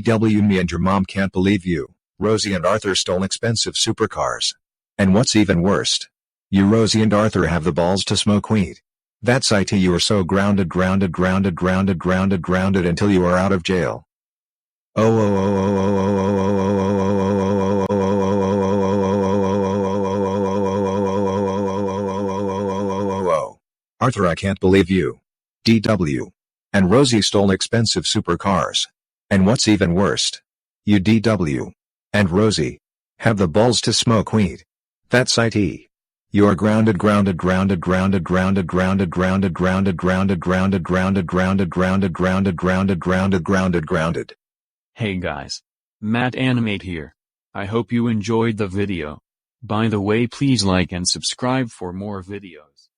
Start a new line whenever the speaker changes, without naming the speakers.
DW, me and your mom can't believe you. Rosie and Arthur stole expensive supercars. And what's even worst? You, Rosie and Arthur, have the balls to smoke weed. That's it, you are so grounded until you are out of jail. Arthur, I can't believe you. DW. And Rosie stole expensive supercars. And what's even worst? You, DW. And Rosie have the balls to smoke weed. That's it. You're grounded.
Hey guys. Matt Animate here. I hope you enjoyed the video. By the way, please like and subscribe for more videos.